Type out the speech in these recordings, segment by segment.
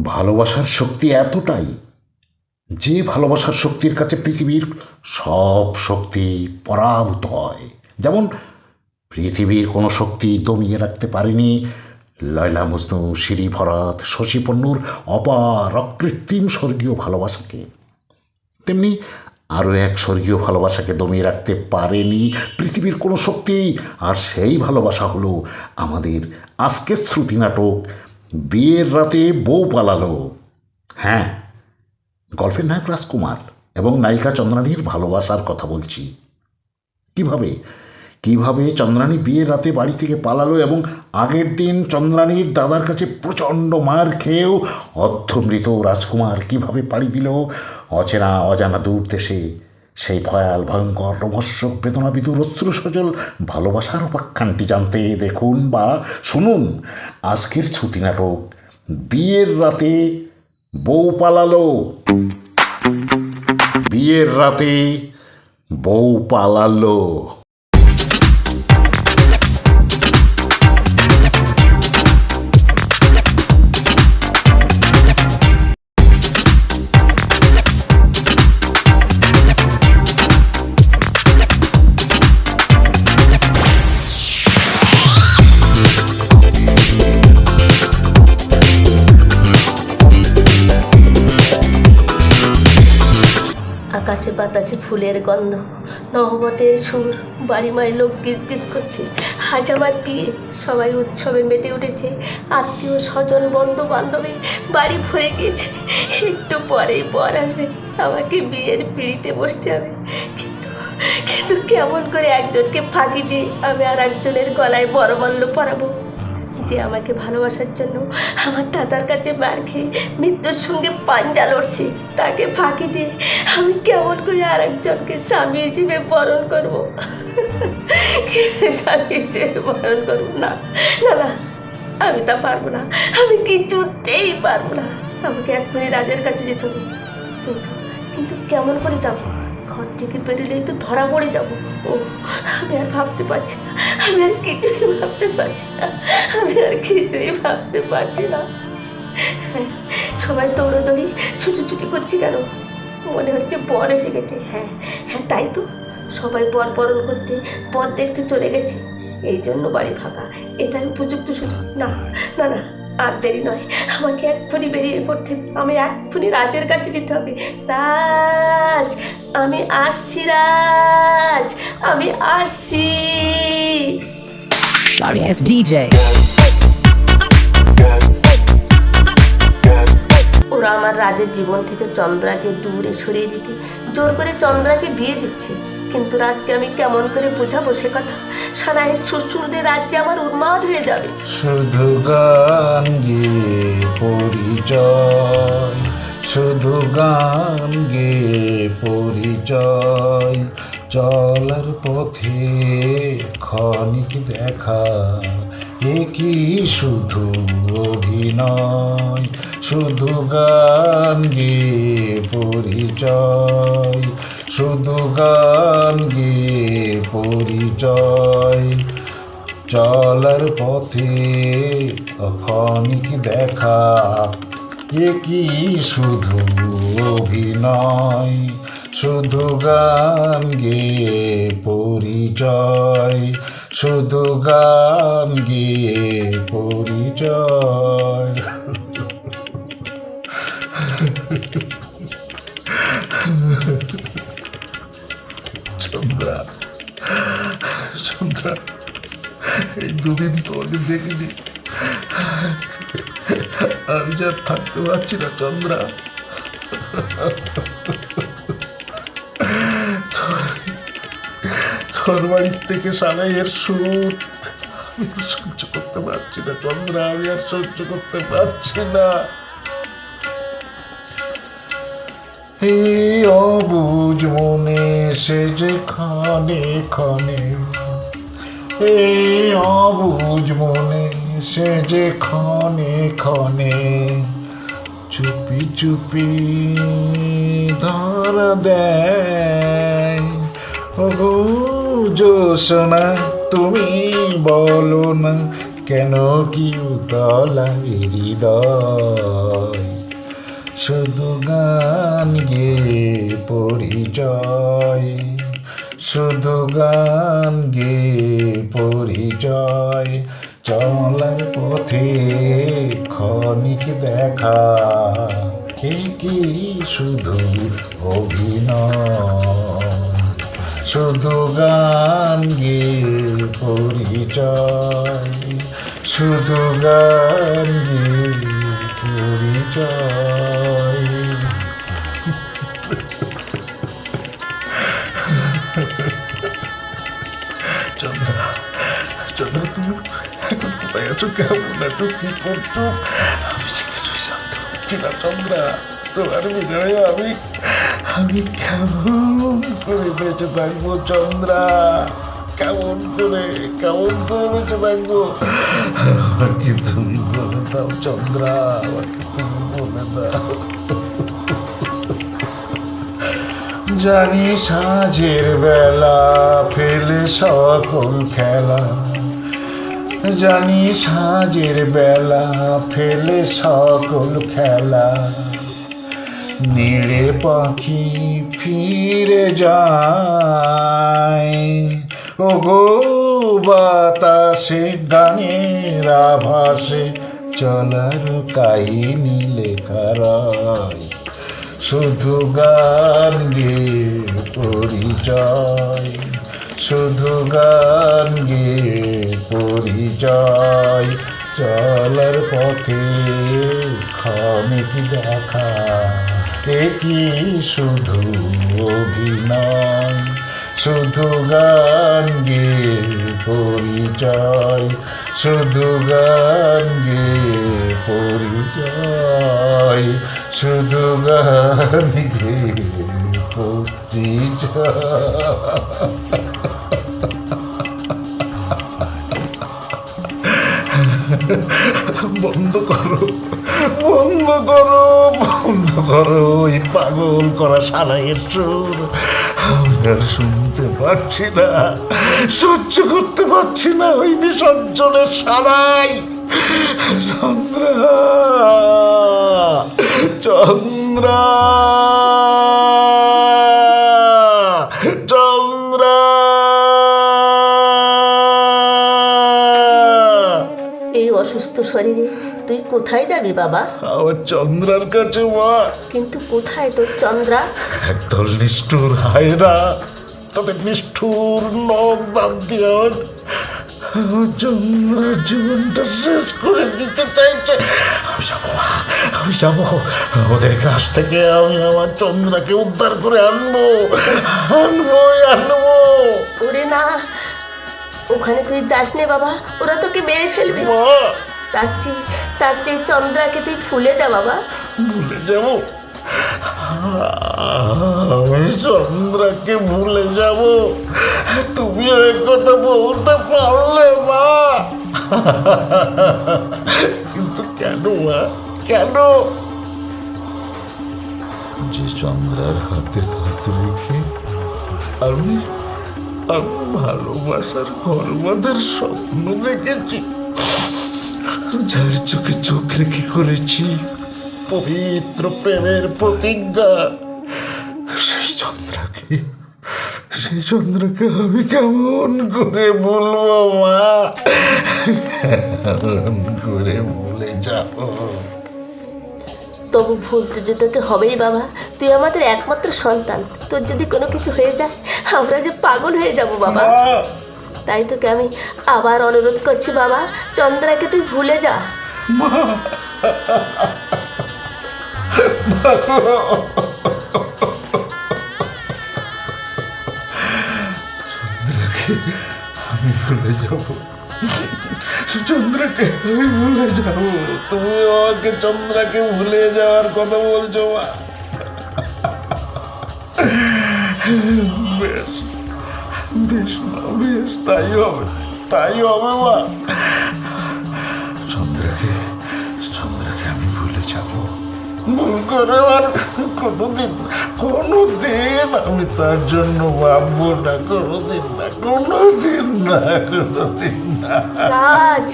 ভালোবাসার শক্তি এতটাই যে ভালোবাসার শক্তির কাছে পৃথিবীর সব শক্তি পরাভূত হয়। যেমন পৃথিবীর কোনো শক্তি দমিয়ে রাখতে পারেনি লয়লা মজনু, শিরি ভরত, শশী পন্নুর অপার অকৃত্রিম স্বর্গীয় ভালোবাসাকে, তেমনি আরও এক স্বর্গীয় ভালোবাসাকে দমিয়ে রাখতে পারেনি পৃথিবীর কোনো শক্তি। আর সেই ভালোবাসা হলো আমাদের আজকের শ্রুতি নাটক বিয়ের রাতে বউ পালালো। হ্যাঁ, গল্পের নায়ক রাজকুমার এবং নায়িকা চন্দ্রাণীর ভালোবাসার কথা বলছি। কিভাবে কিভাবে চন্দ্রাণী বিয়ের রাতে বাড়ি থেকে পালালো এবং আগের দিন চন্দ্রাণীর দাদার কাছে প্রচণ্ড মার খেয়েও অর্ধমৃত রাজকুমার কিভাবে পাড়ি দিল অচেনা অজানা দূর দেশে। সেই ভয়াল ভয়ঙ্কর রোমহর্ষক বেদনাবিদুর অশ্রুসজল ভালোবাসার উপাখ্যানটি জানতে দেখুন বা শুনুন আজকের ছুটি নাটক বিয়ের রাতে বউ পালালো। বিয়ের রাতে বউ পালালো। আকাশে বাতাসে ফুলের গন্ধ, নহবতের সুর, বাড়ি মায়ের লোক গিজগিজ করছে। আজ আমার বিয়ে, সবাই উৎসবে মেতে উঠেছে। আত্মীয় স্বজন বন্ধু বান্ধবী বাড়ি ভরে গিয়েছে। একটু পরেই বর আসবে, আমাকে বিয়ের পিঁড়িতে বসতে হবে। কিন্তু কেমন করে একজনকে ফাঁকি দিয়ে আমি আর একজনের গলায় বরমাল্য পরাবো? যে আমাকে ভালোবাসার জন্য আমার দাদার কাছে মার খেয়ে মৃত্যুর সঙ্গে পাঞ্জা লড়ছে, তাকে ফাঁকি দিয়ে আমি কেমন করে আর একজনকে স্বামী হিসেবে বরণ করবো? স্বামী হিসেবে বরণ করবো? না না না, আমি তা পারবো না। আমি কিছুতেই পারবো না। আমাকে এক্ষুনি রাজের কাছে যেতে হবে। কিন্তু কেমন করে যাবো? ঘর থেকে বেরোলেই তো ধরা পড়ে যাবো। ও, আমি আর ভাবতে পারছি না। আমি আর কিছুই ভাবতে পারছি না। আমি আর কিছুই ভাবতে পারছি না। সবাই দৌড়াদৌড়ি ছুটোছুটি করছি কেন? মনে হচ্ছে বর এসে গেছে। হ্যাঁ হ্যাঁ, তাই তো, সবাই বর বরণ করতে, বর দেখতে চলে গেছে। এই জন্য বাড়ি ফাঁকা। এটাই উপযুক্ত সুযোগ। না না না, আর দেরি নয়। আমাকে এক্ষুনি বেরিয়ে পড়তে, আমি এক্ষুনি রাজের কাছে যেতে হবে। রাজ, আমি আসছি। রাজ, আমি আসছি। Sorry, it's DJ. ওরা আমার রাজের জীবন থেকে চন্দ্রাকে দূরে সরিয়ে দিতে জোর করে চন্দ্রাকে বিয়ে দিচ্ছে। কিন্তু রাজকে আমি কেমন করে বোঝাবো সে কথা? সারায়ের শ্বশুরে রাজ্যে আমার উন্মাদ হয়ে যাবে। শুধু গান গেয়ে পরিচয়, শুধু গান গেয়ে পরিচয়, চলার পথে ক্ষণিক দেখা, এ কি শুধু অভিনয়? শুধু গান গেয়ে পরিচয়, শুধু গান গেয়ে পরিচয়, চলার পথে ক্ষণিক দেখা, এ কি শুধু অভিনয়? শুধু গান গেয়ে পরিচয়, শুধু গান গেয়ে পরিচয়। চন্দ্রা, চন্দ্রা, এই দুদিন তো আমি দেখিনি। আমি যা থাকতে পারছি না চন্দ্রা। তোর বাড়ির থেকে সানাইয়ের সুর আমি সহ্য করতে পারছি না চন্দ্রা। আমি আর সহ্য করতে পারছি না। এই অবুঝ মনে সে যে ক্ষণে ক্ষণে, এই অবুঝ মনে সে যে ক্ষণে ক্ষণে, চুপি চুপি ধরা দেয়। ওগো জোসনা, তুমি বলো না কেন কি উতলা হৃদয়? শুধু গান গেয়ে পরিচয়, শুধু গান গেয়ে পরিচয়, চলার পথে ক্ষণিক দেখা, এ কি শুধু অভিনয়, শুধু গান গেয়ে পরিচয়, শুধু গান গেয়ে পরিচয়। চন্দ্রা, চন্দ্রা, তুমি এখন কোথায় আছো? কেমন আছো? কি করছো? আমি সে কিছু জানতে পারছি না চন্দ্রা। তোমার বিনয়ে আমি কেমন করে বেঁচে থাকবো চন্দ্রা? কেমন করে বেঁচে থাকবো? আমাকে তুমি বলে দাও চন্দ্রা, আমাকে তুমি বলে দাও। জানি সাঁঝের বেলা ফেলে সকল খেলা, জানি সাঁঝের বেলা ফেলে সকল খেলা, নিড়ে পাখি ফিরে যায়, ও গো বাতাসে গানের আভাসে চলার কাহিনী লেখা রয়, শুধু গান গেয়ে পরিচয়, শুধু গান গেয়ে পরিচয়, চলার পথে ক্ষণিক দেখা, এ কি শুধু অভিনয়, শুধু গান গেয়ে পরিচয়, শুধু গান গেয়ে পরিচয়, শুধু গান গেয়ে পরিচয়। বন্ধ করো, বন্ধ করো, বন্ধ করো এই পাগল করা সানাইয়ের সুর। আমি আর শুনতে পারছি না, সহ্য করতে পারছি না ওই বিসর্জনের সানাই। চন্দ্রা, চন্দ্রা, চন্দ্রা। এই অসুস্থ শরীরে তুই কোথায় যাবি বাবা? আমার চন্দ্রার কাছে মা। কিন্তু কোথায় তোর চন্দ্রা? একদল নিষ্ঠুর হায়রা তাদের নিষ্ঠুর নখ বাদ দিয়ে আমার চন্দ্রার জীবনটা শেষ করে দিতে চাইছে। আমি যাবো মা, আমি যাবো, ওদের কাছ থেকে আমি আমার চন্দ্রাকে উদ্ধার করে আনবো, আনবো। ওরে না, ওখানে তুই যাস নে বাবা, ওরা তোকে মেরে ফেলবে। মা, তার চেয়ে চন্দ্রাকে তুই ভুলে যা বাবা। ভুলে যাবো? আমি চন্দ্রাকে ভুলে যাব? তুমি এক কথা বলতে পারলে মা? কিন্তু কেন মা, কেন? যে চন্দ্রার হাতে হাত রেখে আমি ভালোবাসার ঘরবাদের স্বপ্ন দেখেছি, যার চোখে চোখ রেখে করেছি পবিত্র প্রেমের প্রতিজ্ঞা, সেই চন্দ্রকে আমি কেমন করে ভুলবো মা? কেমন করে ভুলে যাব? তবু ভুলতে যে তোকে হবেই বাবা, তুই আমাদের একমাত্র সন্তান। তোর যদি কোনো কিছু হয়ে যায় আমরা যে পাগল হয়ে যাব বাবা। তাই তোকে আমি আবার অনুরোধ করছি বাবা, চন্দ্রাকে তুই ভুলে যা। চন্দ্রকে আমি ভুলে যাব, চন্দ্রকে আমি ভুলে যাব? তুমি আমাকে চন্দ্রকে ভুলে যাওয়ার কথা বলছো মা? বেশ বেশ না, বেশ তাই হবে মা। চন্দ্রকে আমি ভুলে যাব, ভুল করে আর কোনোদিন আমি তার জন্য ভাববো না, কোনোদিন না। রাজ,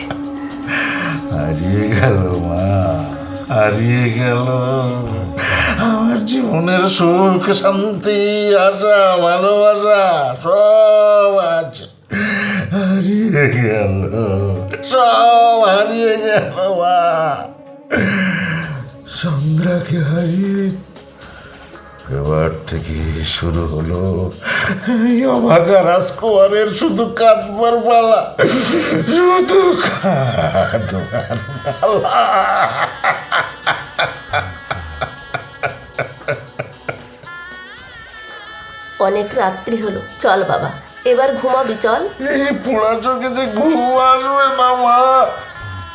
হারিয়ে গেল মা, হারিয়ে গেল। আমার জীবনের সুখ শান্তি আশা ভালোবাসা সব আজ হারিয়ে গেল, সব হারিয়ে গেল মা। চন্দ্রাকে হারিয়ে এবার থেকে শুরু হলো এই অভাগা রাজকুমারের শুধু কাঁদবার পালা, শুধু কাঁদবার পালা। অনেক রাত্রি হলো, চল বাবা এবার ঘুমাবি, চল। এই পোড়া চোখে যে ঘুম আসবে না মা।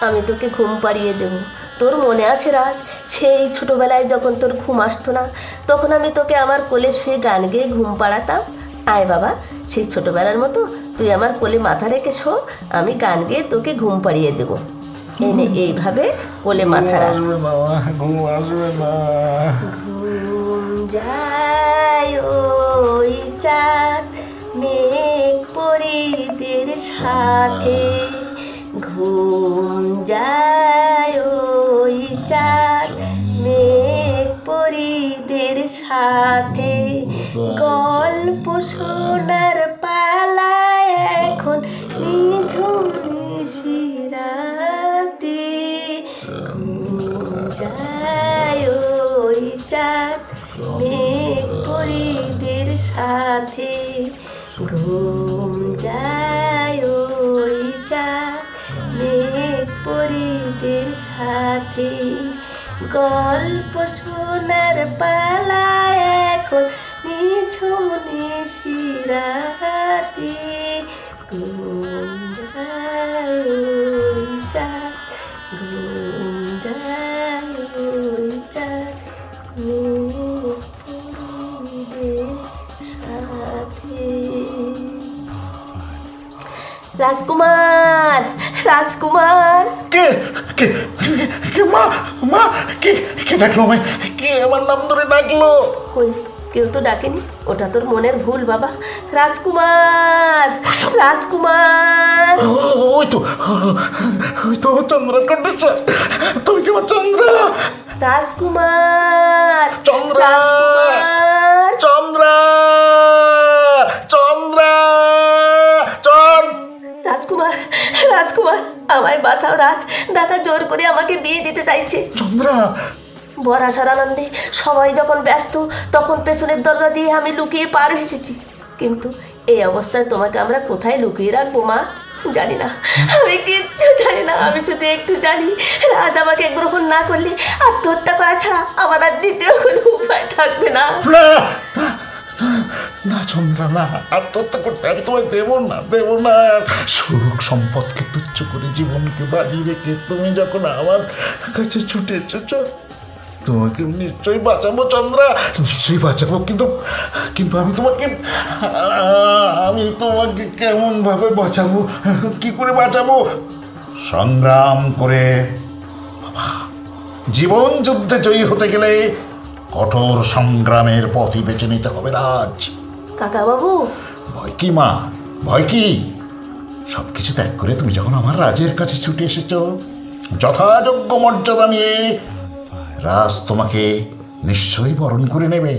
আমি তোকে ঘুম পাড়িয়ে দেবো। তোর মনে আছে রাজ, সেই ছোটোবেলায় যখন তোর ঘুম আসতো না, তখন আমি তোকে আমার কোলে শুয়ে গান গেয়ে ঘুম পাড়াতাম। আয় বাবা, সেই ছোটোবেলার মতো তুই আমার কোলে মাথা রেখে শো, আমি গান গেয়ে তোকে ঘুম পাড়িয়ে দেবো। এনে এইভাবে কোলে মাথা রাখ। আসবে না মা, ঘুম আসবে না। ঘুম যায় ওই চাঁদ মেঘ পরিদের সাথে, ঘুম যায় ওই চাঁদ মেঘ পরিদের সাথে, গল্প শোনার পালায় এখন নিঝুম নিশিরাতে, ঘুম যায় ওই চাঁদ মেঘ পরিদের সাথে, ঘুম যায় ওই চাঁদ মেঘ পরিদের সাথে, গল্প শোনার পালায় এখন নিঝুম নিশিরাতে, ঘুম যায় ওই চাঁদ, ঘুম যায় ওই চাঁদ মেঘ পরিদের সাথে। রাজকুমার, রাজকুমার, কে কে কে মা, মা কে কে ডাকলো আমায়? কে আমার নাম ধরে ডাকলো? কই কেউ তো ডাকেনি, ওটা তোর মনের ভুল বাবা। রাজকুমার, রাজকুমার। ওই তো, ওই তো চন্দ্রা কণ্ঠস্বর। তুমি কি আমার চন্দ্রা? রাজকুমার, চন্দ্রা, রাজকুমার। চন্দ্রা, চন্দ্রা, রাজকুমার, রাজকুমার, আমায় বাঁচাও রাজ, দাদা জোর করে আমাকে বিয়ে দিতে চাইছে। চন্দ্রা। বর আসার আনন্দে সবাই যখন ব্যস্ত, তখন পেছনের দরজা দিয়ে আমি লুকিয়ে পার এসেছি, কিন্তু এই অবস্থায় তোমাকে আমরা কোথায় লুকিয়ে রাখবো মা? জানি না, আমি কিচ্ছু জানি না। আমি শুধু একটু জানি, রাজ আমাকে গ্রহণ না করলে আত্মহত্যা করা ছাড়া আমার আর দ্বিতীয় কোনো উপায় থাকবে না। না না চন্দ্রা, না, আত্মহত্যা করতে আমি তোমায় দেবো না, দেবো না। সুখ সম্পদকে তুচ্ছ করে জীবনকে বাড়িয়ে রেখে তুমি যখন আমার কাছে ছুটে এসেছো, তোমাকে নিশ্চয়ই বাঁচাবো চন্দ্রা, নিশ্চয়ই বাঁচাবো। কিন্তু কিন্তু আমি তোমাকে কেমন ভাবে বাঁচাবো, কি করে বাঁচাবো? সংগ্রাম করে বাবা, জীবন যুদ্ধে জয়ী হতে গেলে কঠোর সংগ্রামের পথই বেছে নিতে হবে রাজ। কাকা বাবু, ভয় কি মা, ভয় কি? সব কিছু ত্যাগ করে তুমি যখন আমার রাজের কাছে ছুটে এসেছো, যথাযোগ্য মর্যাদা নিয়ে রাজ তোমাকে নিশ্চয়ই বরণ করে নেবে।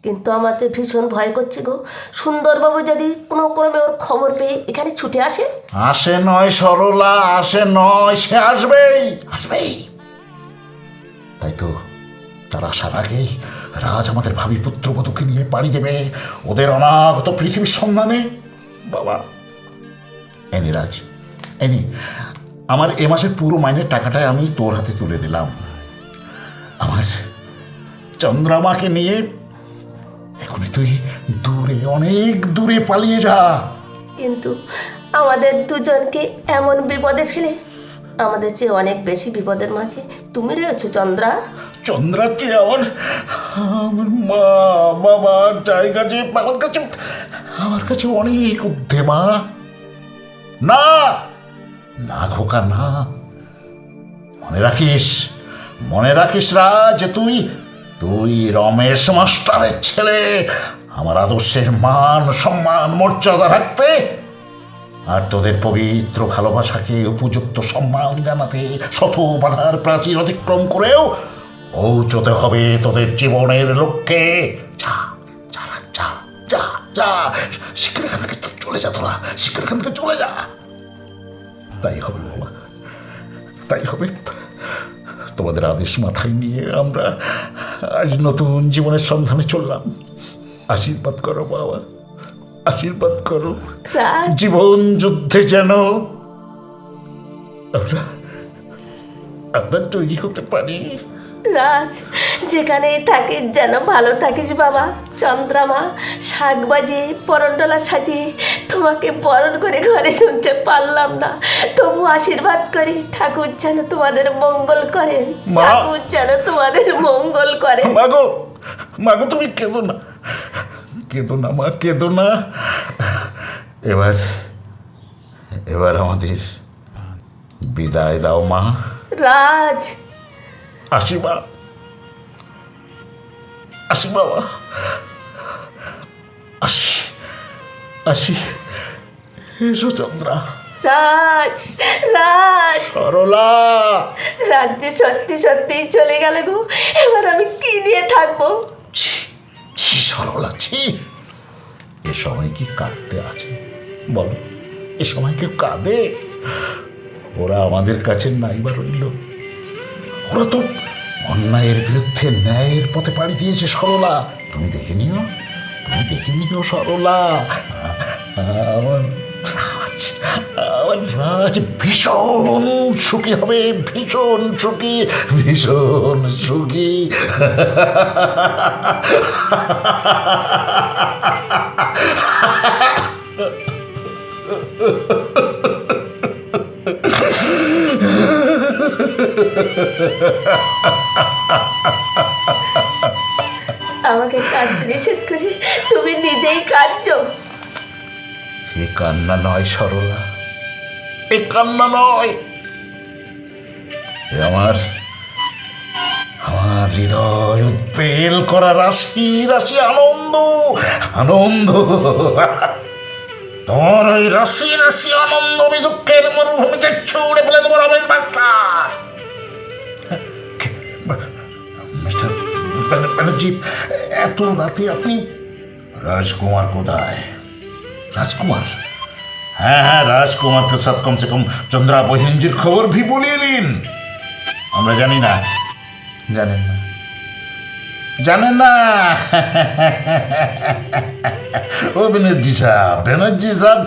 কিন্তু আমার যে ভীষণ ভয় করছে গো, সুন্দরবাবু যদি কোনো ক্রমে ওর খবর পেয়ে এখানে ছুটে আসে। আসে নয় সরলা, আসে নয়, সে আসবেই, আসবেই। তাই তো তার আসার আগেই রাজ আমাদের ভাবি পুত্রবধূকে নিয়ে পাড়ি দেবে ওদের অনাগত পৃথিবীর সন্ধানে। বাবা, এনি রাজ, এনি, আমার এ মাসের পুরো মাইনের টাকাটাই আমি তোর হাতে তুলে দিলাম। আমার চন্দ্রামাকে নিয়ে এখনই তুই দূরে, অনেক দূরে পালিয়ে যা। কিন্তু আমাদের দুজনকে এমন বিপদে ফেলে আমাদের চেয়ে অনেক বেশি বিপদের মাঝে তুমি রয়েছো চন্দ্রা। চন্দ্রার চেয়ে আমার মা বাবার জায়গা যে আমার কাছে অনেক ঊর্ধ্বে মা। না না খোকা, না। মনে রাখিস, মনে রাখিস রাজ, তুই তুই রমেশ মাস্টারের ছেলে। আমার আদর্শের মান সম্মান মর্যাদা রাখতে আর তোদের পবিত্র ভালোবাসাকে উপযুক্ত সম্মান জানাতে শত বাধার প্রাচীর অতিক্রম করেও পৌঁছতে হবে তোদের জীবনের লক্ষ্যে। যা যা যা যা যা, শিক্ষার এখান থেকে চলে যা, তোরা শিক্ষার এখান থেকে চলে যা। তাই হবে বাবা, তাই হবে। তোমাদের আদেশ মাথায় নিয়ে আমরা আজ নতুন জীবনের সন্ধানে চললাম। আশীর্বাদ করো বাবা, আশীর্বাদ করো। রাজ, জীবন যুদ্ধে যেন আমরা আমরা তৈরি হতে পারি। রাজ, যেখানেই থাকিস যেন ভালো থাকিস বাবা। চন্দ্রামা শাক বাজিয়ে পরনডলা সাজিয়ে তোমাকে বরণ করে ঘরে তুলতে পারলাম না, তবু আশীর্বাদ করি ঠাকুর যেন তোমাদের মঙ্গল করেন। মা! ঠাকুর যেন তোমাদের মঙ্গল করেন। মাগো, মাগো তুমি কেঁদো না, কেঁদো না মা, কেঁদো না। এবার এবার আমাদের বিদায় দাও মা। রাজ, আসি মা, আসি বাবা, আসি আসি। এসো চন্দ্রা। রাজ, রাজ, সরলা, রাজ্য সত্যি সত্যিই চলে গেল গো। এবার আমি কি নিয়ে থাকবো? ছি ছি সরলা, ছি। এ সময় কি কাঁদতে আছে বলো? এ সময় কেউ কাঁদে? ওরা আমাদের কাছে নাইবা রইল। ওরা তো অন্যায়ের বিরুদ্ধে ন্যায়ের পথে পাড়ি দিয়েছে সরলা। তুমি দেখে নিও, তুমি দেখে নিও সরলা। আমার রাজ, আমার রাজ ভীষণ সুখী হবে, ভীষণ সুখী, ভীষণ সুখী। আমাকে কাঁদতে নিষেধ করে তুমি নিজেই কাঁদছো। এ কান্না নয় সরলা, এ কান্না নয়। এ আমার আমার হৃদয় উৎপেল করা রাশি রাশি আনন্দ, আনন্দ। তোমার ওই রাশি রাশি আনন্দ আমি দুঃখের মরুভূমিতে ছুড়ে ফেলে দেবো রমেশ মাস্টার। মিস্টার ব্যানার্জি, এত রাতে আপনি? রাজকুমার কোথায়? राजकुमार? हाँ हाँ, राजकुमार के साथ कम से कम चंद्रा बहन जी खबर भी बोलिए दिन। আমরা জানি না, জানেন না, জানেন না। ও ব্যানার্জি সাহেব, ব্যানার্জি সাহেব,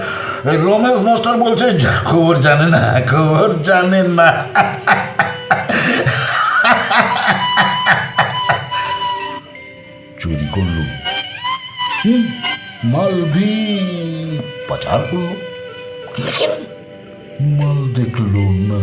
রমেশ মাস্টার বলছে খবর জানে না, খবর জানেন না। চুরি করলো, माल भी पचार कर लो, लेकिन माल देख लो ना।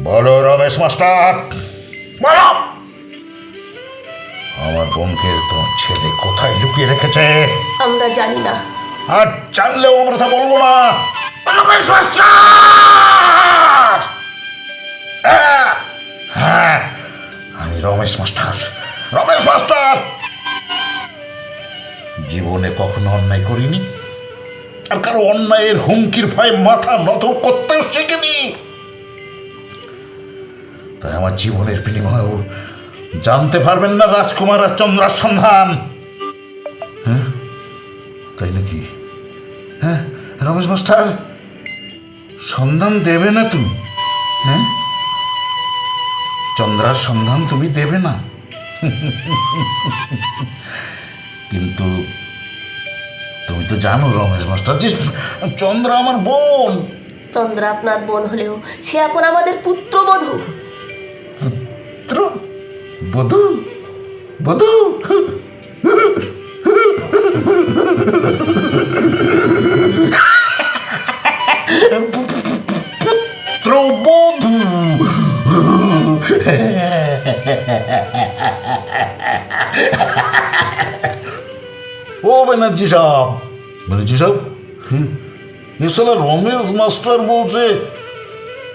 बोलो रमेश मास्टर, बोलो আমার বোনকে তোমার ছেলে কোথায় লুকিয়ে রেখেছে? আমরা জানি না। আর জানলেও আমরা তা বলবো না। রমেশ মাস্টার! হ্যাঁ, আমি রমেশ মাস্টার, রমেশ মাস্টার। জীবনে কখনো অন্যায় করিনি, আর কারো অন্যায়ের হুমকির ভয়ে মাথা নত করতেও শিখিনি। তাই আমার জীবনের বিনিময়েও জানতে পারবেন না রাজকুমার আর চন্দ্রার সন্ধান। হ্যাঁ, তাই নাকি? হ্যাঁ রমেশ মাস্টার, সন্ধান দেবে না তুমি? হ্যাঁ, চন্দ্রার সন্ধান তুমি দেবে না? কিন্তু তুমি তো জানো রমেশ মাস্টার যে চন্দ্রা আমার বোন। চন্দ্রা আপনার বোন হলেও সে এখন আমাদের পুত্রবধূ। পুত্র বধূ? বধূ? পুত্রবধূ? ও ব্যানার্জি সাহেব, ব্যানার্জি সাহেব, ये साला रमेश मास्टर बोलছে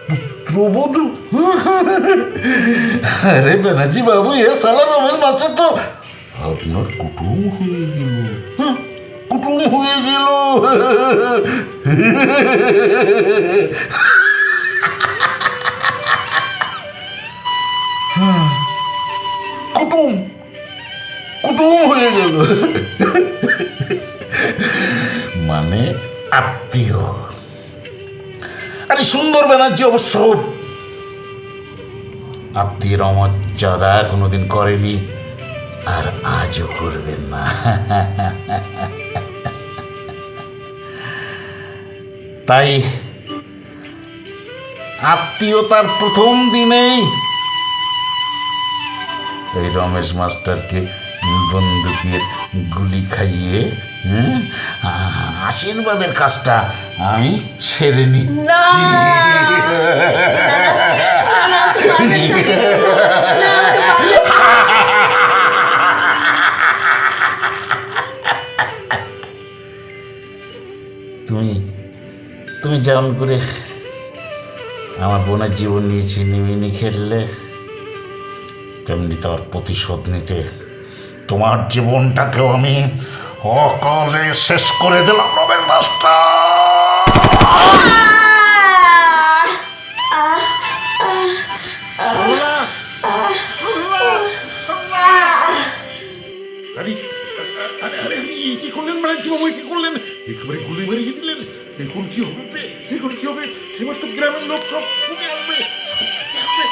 पुत्रबधू। अरे बनर्जी बाबू, ये साला रमेश मास्टर तो আপনার কুটুম হয়ে গেল। হ্যাঁ, কুটুম হয়ে গেল। কুটুম কুটুম হয়ে গেল মানে আত্মীয়। আরে সুন্দর ব্যানার্জি অবশ্য আত্মীয়ের অমর্যাদা কোনোদিন করেনি, আর আজও করবেন না। তাই আত্মীয়তার প্রথম দিনেই এই রমেশ মাস্টারকে বন্দুকের গুলি খাইয়ে আশীর্বাদের কাজটা আমি সেরে নিচ্ছি। তুমি তুমি যেমন করে আমার বোনের জীবন নিয়ে চিনিমিনি খেললে, তেমনি তার প্রতিশোধ নিতে তোমার জীবনটাকেও আমি অকালে শেষ করে দিলাম রমেশ মাস্টার। আরে আরে আরে কি করলেন ব্যানার্জি বাবু, কি করলেন? একেবারে গুলি মারিয়ে দিলেন। এখন কি হবে? এখন কি হবে? এবার তো গ্রামের লোক সব ছুটে আসবে, সব ছুটে আসবে।